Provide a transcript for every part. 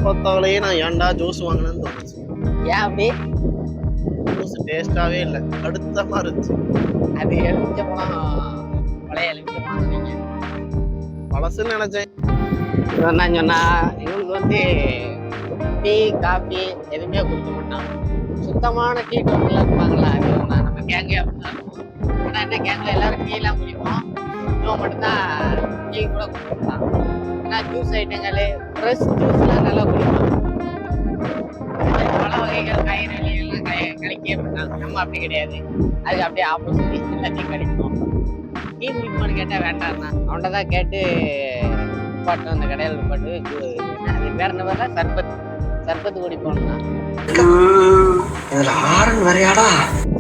பார்த்தாலே நான் ஏன்டா ஜூஸ் வாங்கினேன்னு தோணுச்சு. ஏன் அப்படி? ஜூஸ் டேஸ்டாவே இல்லை, அடுத்தமா இருந்துச்சு. அது எலுமிச்சம்பழம், பழைய எலுமிச்சம்பழம் நீங்க பழசுன்னு நினைச்சேன். நான் சொன்னா இவனுக்கு வந்து டீ காஃபி எதுவுமே குடிக்க மாட்டான். சுத்தமான டீ டோட்டெல்லாம் இருப்பாங்களா, அது நம்ம கேங்கே அப்படின்னா இருக்கும். ஆனால் என்ன கேங்கில் எல்லாரும் டீ எல்லாம் குடிப்போம், இவன் மட்டும்தான் டீ கூட குடிப்பான். ஆனால் ஜூஸ் ஐட்டங்கள் ஃப்ரெஷ் ஜூஸ்லாம் நல்லா குடிப்பான். பழ வகைகள் காய்கறிகள் எல்லாம் கழிக்க மாட்டாங்க. நம்ம அப்படி கிடையாது, அதுக்கு அப்படியே ஆப்போசிட், எல்லாத்தையும் கழிப்போம். டீ குடிப்பான்னு கேட்டால் வேண்டாம்னா அவன்கிட்ட தான் கேட்டு நிப்பாட்டு, அந்த கடையில் நிப்பாட்டு. அது பேர் என்ன பேர்ல சர்பத்து குடிப்போம்னா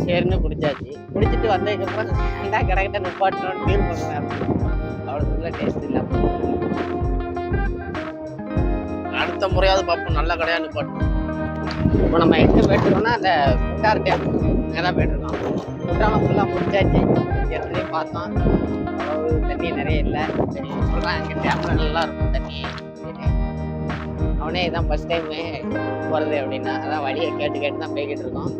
சரின்னு குடிச்சாச்சு. குடிச்சிட்டு வந்ததுக்கப்புறம் என்ன கடைக்கிட்ட நிப்பாட்டணும்னு ஃபீல் பண்ணுவேன். அவ்வளோக்குள்ள டேஸ்ட் இல்லாமல் அடுத்த முறையாவது பார்ப்போம், நல்ல கடையா நிப்பாட்டணும். இப்போ நம்ம எங்கே போயிட்டுருக்கோம்னா அந்த குண்டார் டேம் அங்கே தான் போயிட்டுருக்கோம். குற்றாலம் ஃபுல்லாக முடிச்சாச்சு. ஏற்கனவே பார்த்தோம், அவ்வளவு தண்ணி நிறைய இல்லை. சரி சொல்கிறேன், அங்கே டேமில் நல்லா இருக்கும் தண்ணி. அவனே இதான் ஃபஸ்ட் டைமு போகிறது அப்படின்னா, அதான் வழியை கேட்டு கேட்டு தான் போய்கிட்டு இருக்கோம்.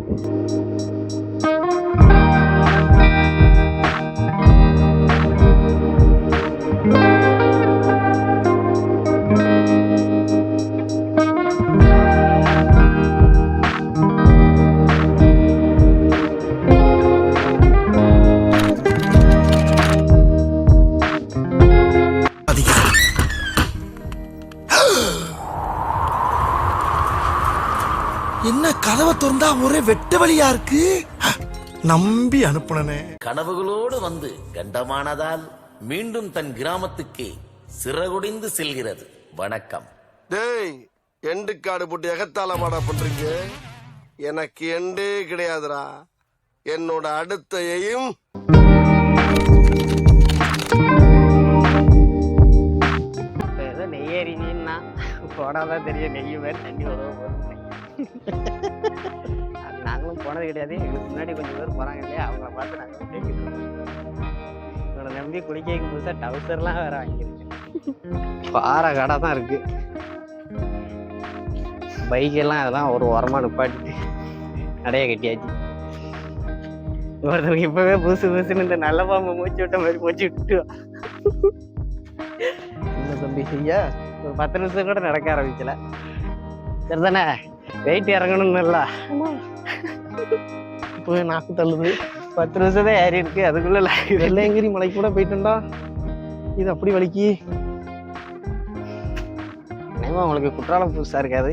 என்ன கதவை திறந்தா ஒரே வெட்ட வழியா இருக்கு, நம்பி அனுப்புனே. கனவுகளோடு வந்து கண்டமானதால் மீண்டும் தன் கிராமத்துக்கே சிறகுடிந்து செல்கிறது. வணக்கம். டேய், எண்டு காடு போட்டு எகத்தால மாடா பண்றீங்க. எனக்கு எண்டே கிடையாதுடா. என்னோட அடுத்த எய்ம் ஏதோ நெய்யேறினா போனாதான் தெரியும், நெய்ய மாதிரி தண்ணி உதவும் போது. அது நாங்களும் போனது கிடையாது. எங்களுக்கு முன்னாடி கொஞ்சம் பேர் போகிறாங்க இல்லையா, அவங்கள பார்த்து நாங்கள் கேட்கிட்டு இருக்கோம். இவனை நம்பி குளிக்க புதுசாக டவுசர்லாம் வேற வாங்கியிருக்கு. பாறை கடை தான் இருக்கு. பைக்கெல்லாம் அதெல்லாம் ஒரு ஓரமாக நிப்பாட்டிட்டு நடைய கட்டியாச்சு. ஒருத்தவங்க இப்பவே புதுசுன்னு இந்த நல்ல பாம்பை மூச்சு விட்ட மாதிரி மூச்சு விட்டு என்ன தம்பி செய்ய ஒரு 10 நிமிஷம் கூட நடக்க ஆரம்பிக்கல. சரிதானே, வெயிட் இறங்கணும்னு இல்லை, இப்போ நாக்கு தள்ளுது. 10 நிமிஷம் தான் ஏறி இருக்கு. அதுக்குள்ள வெள்ளையங்கிரி மலைக்கு கூட போயிட்டோம்டா, இது அப்படி வலிக்கு. நினைவா உங்களுக்கு குற்றாலம் புதுசா இருக்காது,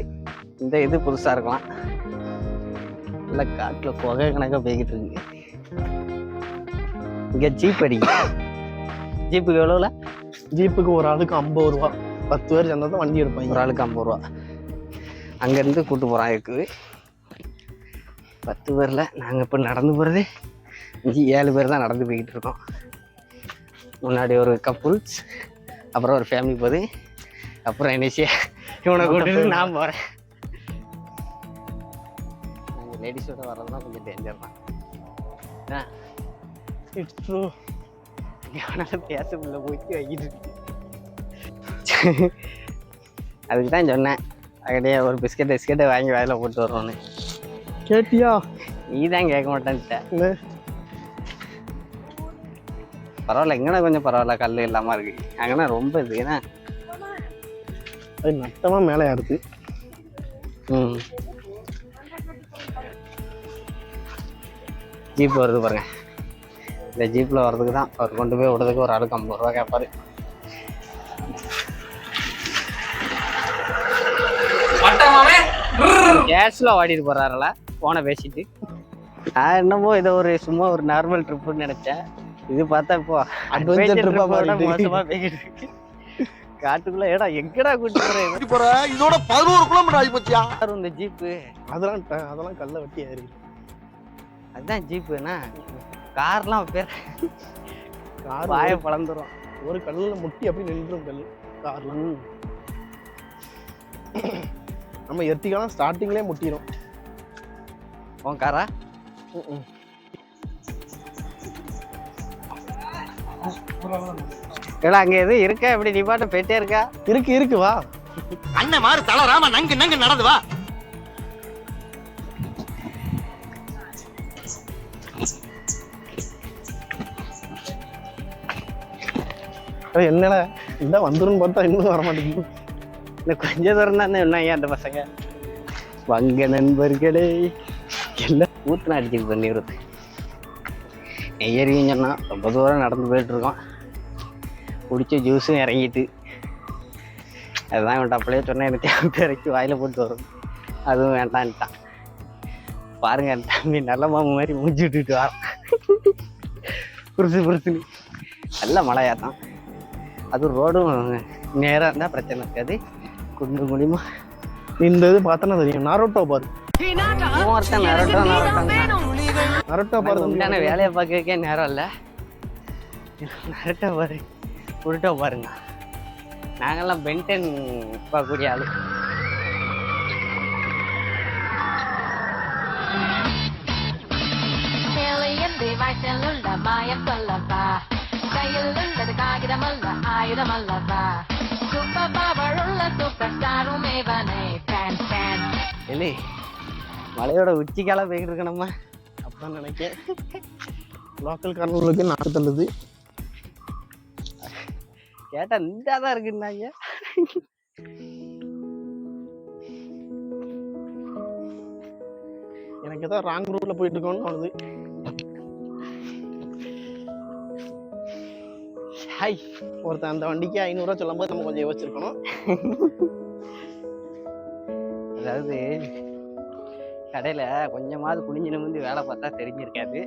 இந்த இது புதுசா இருக்கலாம். இல்லை காட்டுல புகை கணக்காக போய்கிட்டு இருக்கு. இங்க ஜீப் அடிக்க. ஜீப்புக்கு எவ்வளோல? ஜீப்புக்கு ஒரு ஆளுக்கு 50 ரூபா. 10 பேர் சேர்ந்தா தான் வண்டி எடுப்பாங்க. ஒரு ஆளுக்கு 50 ரூபா. அங்கேருந்து கூட்டு போகிறான் இருக்குது. 10 பேரில் நாங்கள் இப்போ நடந்து போகிறது 7 பேர் தான் நடந்து போய்கிட்டு இருக்கோம். முன்னாடி ஒரு கப்புள்ஸ், அப்புறம் ஒரு ஃபேமிலி போகுது, அப்புறம் என்னச்சியா இவனை கூட்டிட்டு நான் போகிறேன். நாங்கள் லேடிஸோட வர்றதுலாம் கொஞ்சம் டேஞ்சர் தான். It's true. அவனால் பேச முடியல, போய்க்கு வாங்கிட்டு இருக்கு. அதுக்கு தான் சொன்னேன், அக்கடையே ஒரு பிஸ்கெட்டை வாங்கி வாயில போட்டு வர்றோன்னு. கேட்டியா? நீ தான் கேட்க மாட்டேன்ட்ட. பரவாயில்ல, இங்கன்னா கொஞ்சம் பரவாயில்ல, கல் இல்லாமல் இருக்கு. அங்கன்னா ரொம்ப இது ஏன்னா அது நட்டமாக மேலே இருக்கு. ஜீப் வருது பாருங்க. இந்த ஜீப்பில் வர்றதுக்கு தான் அவர் கொண்டு போய் விடுறதுக்கு ஒரு ஆளுக்கு 50 ரூபா கேட்பாரு. கேஷ்ல ஓடிட்டு போறாருல போனை பேசிட்டு. நான் என்னமோ இதை ஒரு சும்மா ஒரு நார்மல் ட்ரிப்புன்னு நினைச்சேன். இது பார்த்தா இப்போ அட்வென்ச்சர் ட்ரிப்போட மோசமா போய்கிட்டு இருக்கு. காட்டுக்குள்ள ஏடா எங்கடா கூட்டி போற? இதோட 11 கிலோமீட்டர் ஆகி போச்சியா இந்த ஜீப்பு. அதெல்லாம் கல்ல வெட்டி ஏறி. அதுதான் ஜீப்புனா, கார்லாம் பேர் கார் வாய பழந்துரும். ஒரு கல்லுல முட்டி அப்படி நின்றும் கல் கார்லாம். நம்ம எர்டிகாலாம் ஸ்டார்டிங்லேயே முட்டிடும். உன் காரா? ஏடா அங்கே எதுவும் இருக்கா? எப்படி நீ பாட்டு போயிட்டே இருக்கா? இருக்கு வா. அண்ணன் மாறு தளராம நங்கு நங்கு நடந்து வா. என்னடா இந்த வந்துடும் பார்த்தா இன்னும் வர மாட்டேங்குது. இந்த கொஞ்ச தூரம் தான் என்ன ஏன் அந்த பசங்க வங்க நண்பர்களே எல்லாம் ஊத்துனா அடிச்சுட்டு பண்ணிடுறது. நெய்யறியும் சொன்னால் ரொம்ப தூரம் நடந்து போயிட்டுருக்கோம். குடிச்ச ஜூஸும் இறங்கிட்டு அதுதான் இவன் அப்படியே சொன்னேன். எனக்கு இறக்கி வாயில் போட்டு வரும். அதுவும் வேண்டான்ட்டான். பாருங்க தம்பி நல்ல மாமு மாதிரி மூஞ்சி விட்டுட்டு வரான். புருசுன்னு நல்ல மழையாத்தான். அது ரோடும் நேராக இருந்தால் பிரச்சனை இருக்காது. குண்டு குடிமா இந்த இது பார்த்தோன்னா தெரியும். நரோட்டோ பாரு, நரோட்டோ பாரு. உண்டான வேலையை பார்க்கறதுக்கே நேரம் இல்லை. நரோட்டோ பாரு, உருட்டோ பாருங்க. நாங்கெல்லாம் பென்டென் பார்க்கக்கூடிய ஆளு. மாயம் சொல்லப்பா கையில் உள்ளது காகிதமல்ல ஆயுதமல்லப்பா சூப்பர் பவர் உள்ள சூப்பர் ஸ்டாரும் இவனே ஃபேன் ஃபேன். இல்லை மலையோட உச்சிக்கால போய்கிட்டு இருக்கணுமா அப்பதான் நினைக்கிறேன். லோக்கல் காரணங்களுக்கு நாக்கு தள்ளுது. கேட்டா நீட்டாதான் இருக்குன்னாங்க. எனக்கு ஏதோ ராங் ரூட்ல போயிட்டு இருக்கோம்னு தோணுது. ஹாய், ஒருத்தன் அந்த வண்டிக்கு 500 ரூபா சொல்லும் போது நம்ம கொஞ்சம் யோசிச்சிருக்கணும். அதாவது கடையில கொஞ்சமாவது குனிஞ்சு நிமிந்து வேலை பார்த்தா தெரிஞ்சிருக்காது.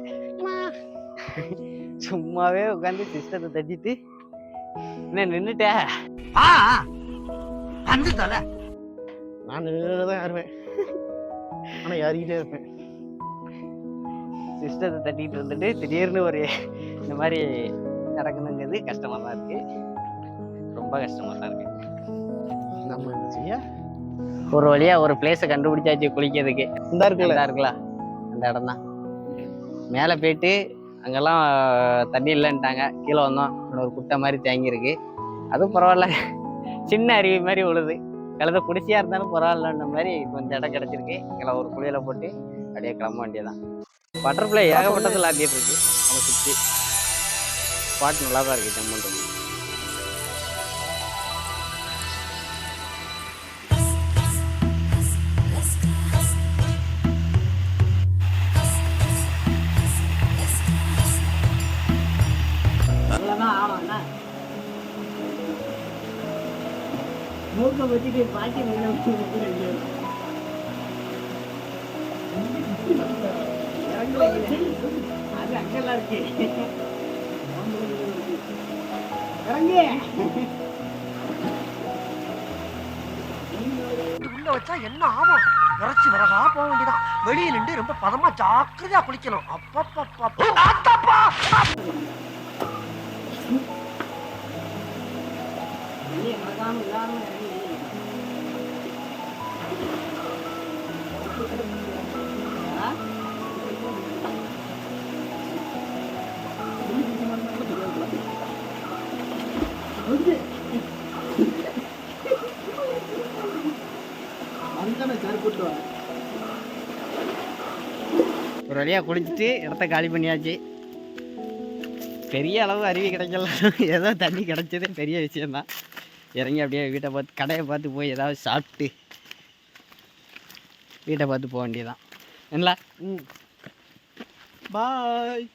சும்மாவே உட்காந்து சிஸ்டத்தை தட்டிட்டு என்ன நின்னுட்ட வந்து தல. நான் நின்றுதான் யாருவேன், ஆனா யாருக்கிட்டே இருப்பேன். சிஸ்டத்தை தட்டிட்டு இருந்துட்டு திடீர்னு ஒரு இந்த மாதிரி நடக்கணுங்கிறது கஷ்டமா தான் இருக்கு. ரொம்ப கஷ்டமா தான் இருக்கு. நம்ம என்ன செய்ய, ஒரு வழியா ஒரு பிளேஸை கண்டுபிடிச்சாச்சு குளிக்கிறதுக்கு. இந்த இருக்குல்ல அந்த இடம் தான். மேலே போயிட்டு அங்கெல்லாம் தண்ணி இல்லைன்ட்டாங்க. கீழே வந்தோம், ஒரு குட்டை மாதிரி தேங்கியிருக்கு. அதுவும் பரவாயில்ல, சின்ன அருவி மாதிரி உழுது. கழுத குடிசையா இருந்தாலும் பரவாயில்லன்ற மாதிரி கொஞ்சம் இடம் கிடைச்சிருக்கு. கீழே ஒரு குளியலை போட்டு அப்படியே கிளம்ப வேண்டியதான். பட்டர்ஃப்ளை ஏகப்பட்டத்தில் ஆட்டிட்டு இருக்கு. அதை சுற்றி ஸ்பாட் நல்லா தான் இருக்கு. ஜம்முன்றது மூக்க வச்சுட்டு பாட்டி அது அங்கெல்லாம் இருக்கு. உள்ள வச்சா என்ன ஆகும்? இறைச்சி வரகா போக வேண்டியதான். வெளியே நின்று ரொம்ப பதமா ஜாக்கிரதையா குளிக்கணும். அப்பப்பா ஒரு வழியா குளிச்சுட்டு இடத்த காலி பண்ணியாச்சு. பெரிய அளவு அருவி கிடைக்கல, ஏதோ தண்ணி கிடைச்சதே பெரிய விஷயம்தான். இறங்கி அப்படியே வீட்டை பார்த்து கடையை பார்த்து போய் ஏதாவது சாப்பிட்டு வீட்டை பார்த்து போக வேண்டியதான். என்ன பாய்.